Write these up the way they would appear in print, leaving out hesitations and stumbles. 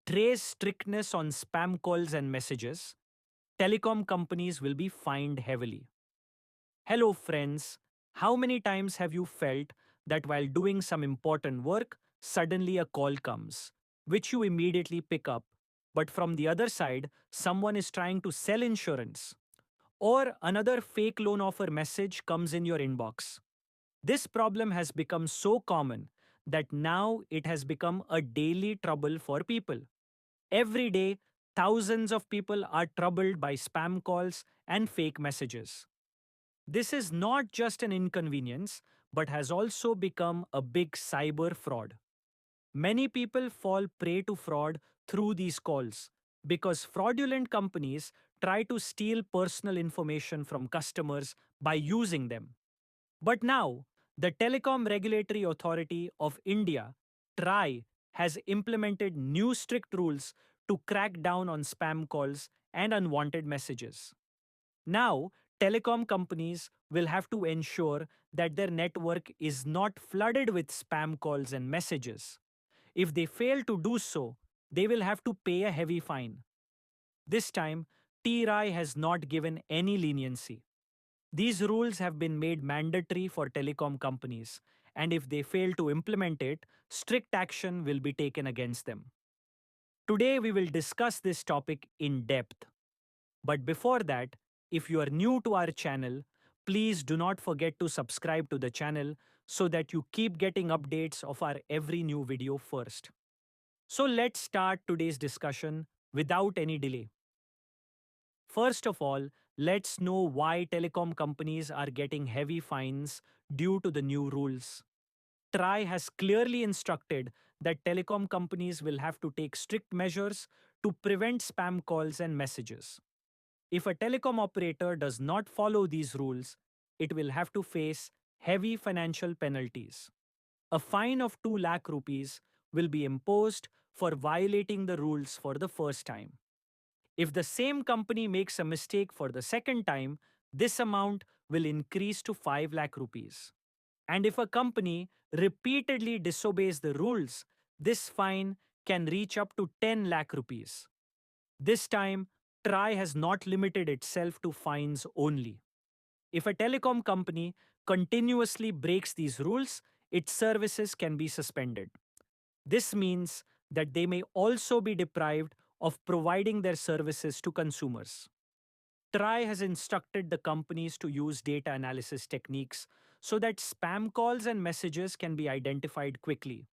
TRAI's strictness on spam calls and messages, telecom companies will be fined heavily. Hello, friends. How many times have you felt that while doing some important work, suddenly a call comes, which you immediately pick up, but from the other side, someone is trying to sell insurance? Or another fake loan offer message comes in your inbox. This problem has become so common that now it has become a daily trouble for people. Every day, thousands of people are troubled by spam calls and fake messages. This is not just an inconvenience, but has also become a big cyber fraud. Many people fall prey to fraud through these calls because fraudulent companies try to steal personal information from customers by using them. But now, the Telecom Regulatory Authority of India, TRAI, has implemented new strict rules to crack down on spam calls and unwanted messages. Now, telecom companies will have to ensure that their network is not flooded with spam calls and messages. If they fail to do so, they will have to pay a heavy fine. This time, TRAI has not given any leniency. These rules have been made mandatory for telecom companies, and if they fail to implement it, strict action will be taken against them. Today, we will discuss this topic in depth. But before that, if you are new to our channel, please do not forget to subscribe to the channel so that you keep getting updates of our every new video first. So let's start today's discussion without any delay. First of all, let's know why telecom companies are getting heavy fines due to the new rules. TRAI has clearly instructed that telecom companies will have to take strict measures to prevent spam calls and messages. If a telecom operator does not follow these rules, it will have to face heavy financial penalties. A fine of 2 lakh rupees will be imposed for violating the rules for the first time. If the same company makes a mistake for the second time, this amount will increase to 5 lakh rupees. And if a company repeatedly disobeys the rules, this fine can reach up to 10 lakh rupees. This time, TRAI has not limited itself to fines only. If a telecom company continuously breaks these rules, its services can be suspended. This means that they may also be deprived of providing their services to consumers. TRAI has instructed the companies to use data analysis techniques so that spam calls and messages can be identified quickly.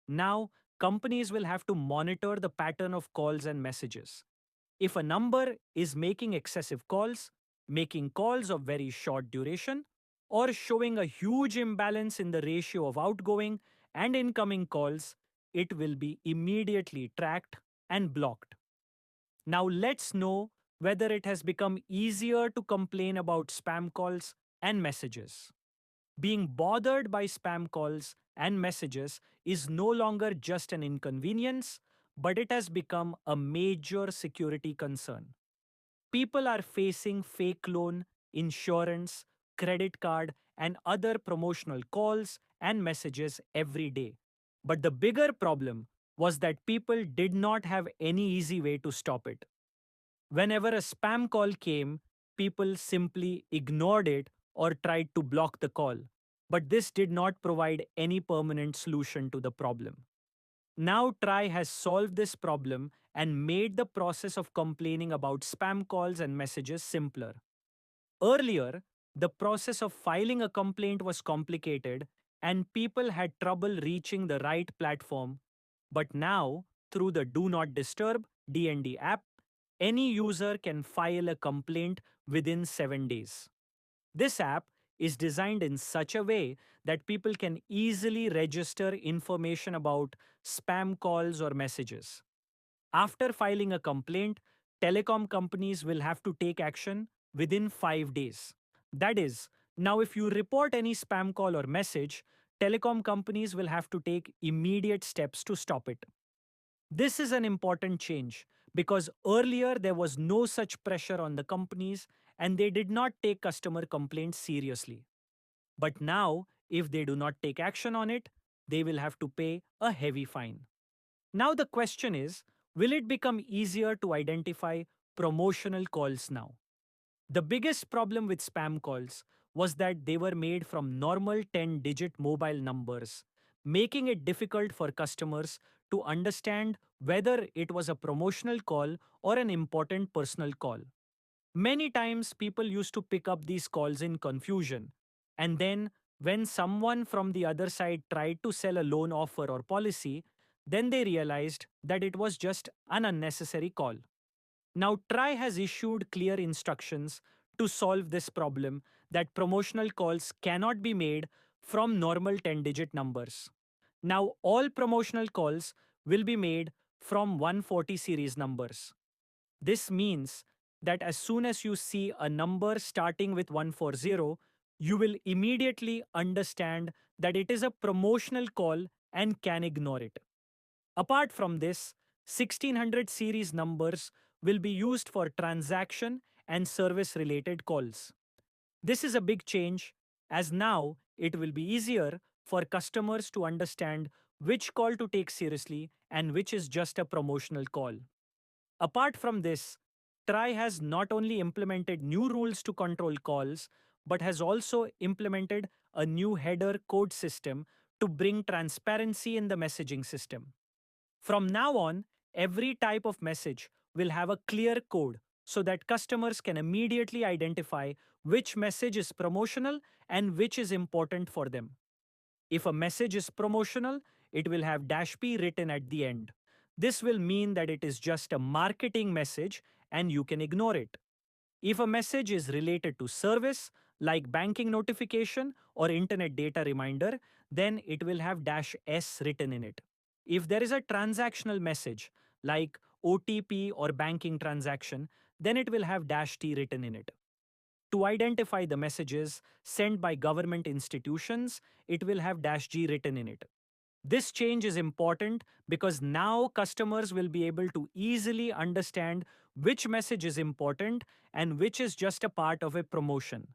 Now, companies will have to monitor the pattern of calls and messages. If a number is making excessive calls, making calls of very short duration, or showing a huge imbalance in the ratio of outgoing and incoming calls, it will be immediately tracked and blocked. Now let's know whether it has become easier to complain about spam calls and messages. Being bothered by spam calls and messages is no longer just an inconvenience, but it has become a major security concern. People are facing fake loan, insurance, credit card, and other promotional calls and messages every day. But the bigger problem was that people did not have any easy way to stop it. Whenever a spam call came, people simply ignored it or tried to block the call. But this did not provide any permanent solution to the problem. Now TRAI has solved this problem and made the process of complaining about spam calls and messages simpler. Earlier, the process of filing a complaint was complicated and people had trouble reaching the right platform. But now, through the Do Not Disturb DND app, any user can file a complaint within 7 days. This app is designed in such a way that people can easily register information about spam calls or messages. After filing a complaint, telecom companies will have to take action within 5 days. That is, now if you report any spam call or message, telecom companies will have to take immediate steps to stop it. This is an important change because earlier there was no such pressure on the companies and they did not take customer complaints seriously. But now, if they do not take action on it, they will have to pay a heavy fine. Now the question is, Will it become easier to identify promotional calls now? The biggest problem with spam calls was that they were made from normal 10-digit mobile numbers, making it difficult for customers to understand whether it was a promotional call or an important personal call. Many times people used to pick up these calls in confusion, and then when someone from the other side tried to sell a loan offer or policy, then they realized that it was just an unnecessary call. Now, TRAI has issued clear instructions to solve this problem that promotional calls cannot be made from normal 10-digit numbers. Now, all promotional calls will be made from 140 series numbers. This means that as soon as you see a number starting with 140, you will immediately understand that it is a promotional call and can ignore it. Apart from this, 1600 series numbers will be used for transaction and service related calls. This is a big change, as now it will be easier for customers to understand which call to take seriously and which is just a promotional call. Apart from this, TRAI has not only implemented new rules to control calls, but has also implemented a new header code system to bring transparency in the messaging system. From now on, every type of message will have a clear code so that customers can immediately identify which message is promotional and which is important for them. If a message is promotional, it will have -P written at the end. This will mean that it is just a marketing message and you can ignore it. If a message is related to service, like banking notification or internet data reminder, then it will have -S written in it. If there is a transactional message, like OTP or banking transaction, then it will have -T written in it. To identify the messages sent by government institutions, it will have -G written in it. This change is important because now customers will be able to easily understand which message is important and which is just a part of a promotion.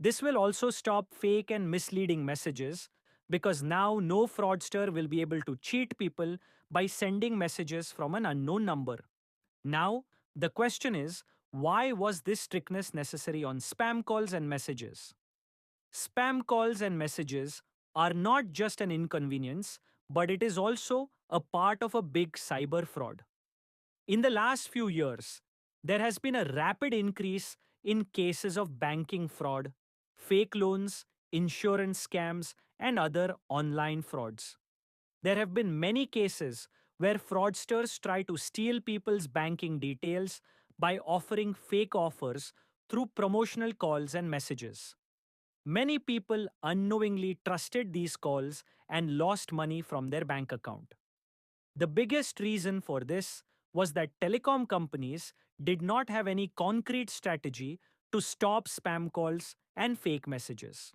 This will also stop fake and misleading messages because now no fraudster will be able to cheat people by sending messages from an unknown number. Now, the question is, why was this strictness necessary on spam calls and messages? Spam calls and messages are not just an inconvenience, but it is also a part of a big cyber fraud. In the last few years, there has been a rapid increase in cases of banking fraud, fake loans, insurance scams, and other online frauds. There have been many cases where fraudsters try to steal people's banking details by offering fake offers through promotional calls and messages. Many people unknowingly trusted these calls and lost money from their bank account. The biggest reason for this was that telecom companies did not have any concrete strategy to stop spam calls and fake messages.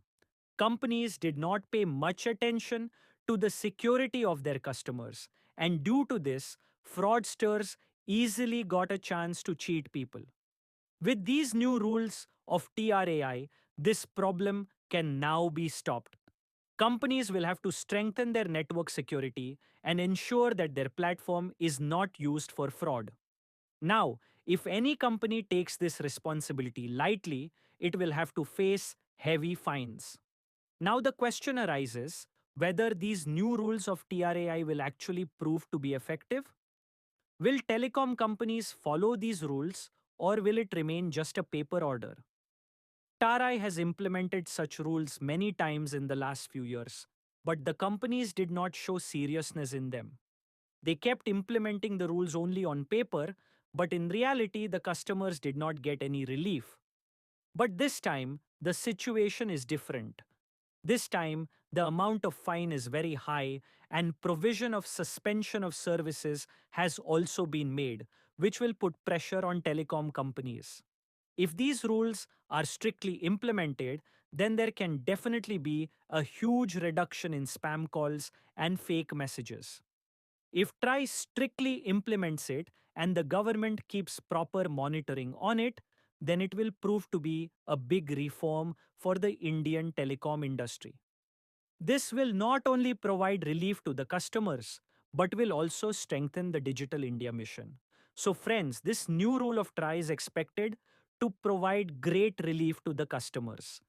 Companies did not pay much attention to the security of their customers, and due to this, fraudsters easily got a chance to cheat people. With these new rules of TRAI, this problem can now be stopped. Companies will have to strengthen their network security and ensure that their platform is not used for fraud. Now, if any company takes this responsibility lightly, it will have to face heavy fines. Now, the question arises whether these new rules of TRAI will actually prove to be effective. Will telecom companies follow these rules, or will it remain just a paper order? TRAI has implemented such rules many times in the last few years, but the companies did not show seriousness in them. They kept implementing the rules only on paper, but in reality, the customers did not get any relief. But this time, the situation is different. This time, the amount of fine is very high, and provision of suspension of services has also been made, which will put pressure on telecom companies. If these rules are strictly implemented, then there can definitely be a huge reduction in spam calls and fake messages. If TRAI strictly implements it and the government keeps proper monitoring on it, then it will prove to be a big reform for the Indian telecom industry. This will not only provide relief to the customers, but will also strengthen the Digital India mission. So friends, this new rule of TRAI is expected to provide great relief to the customers.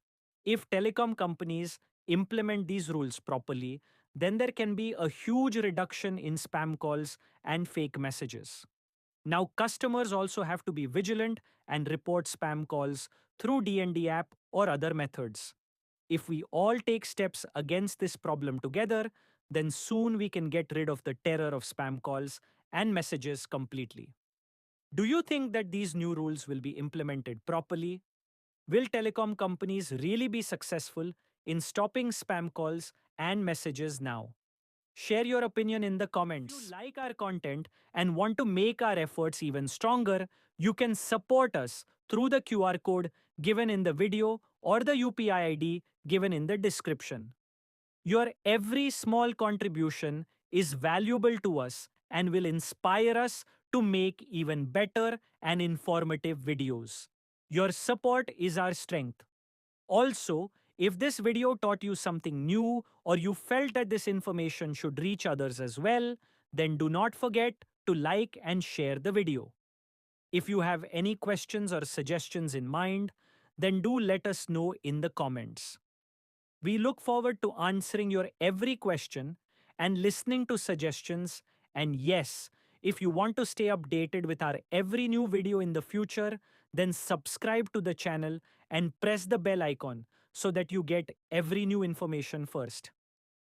If telecom companies implement these rules properly, then there can be a huge reduction in spam calls and fake messages. Now, customers also have to be vigilant and report spam calls through DND app or other methods. If we all take steps against this problem together, then soon we can get rid of the terror of spam calls and messages completely. Do you think that these new rules will be implemented properly? Will telecom companies really be successful in stopping spam calls and messages now? Share your opinion in the comments. If you like our content and want to make our efforts even stronger, you can support us through the QR code given in the video or the UPI ID given in the description. Your every small contribution is valuable to us and will inspire us to make even better and informative videos. Your support is our strength. Also, if this video taught you something new or you felt that this information should reach others as well, then do not forget to like and share the video. If you have any questions or suggestions in mind, then do let us know in the comments. We look forward to answering your every question and listening to suggestions. And yes, if you want to stay updated with our every new video in the future, then subscribe to the channel and press the bell icon so that you get every new information first.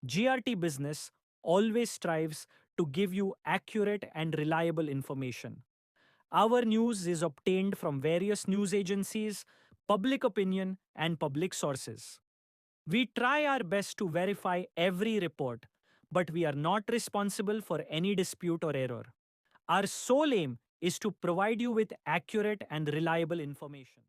GRT Business always strives to give you accurate and reliable information. Our news is obtained from various news agencies, public opinion, and public sources. We try our best to verify every report, but we are not responsible for any dispute or error. Our sole aim is to provide you with accurate and reliable information.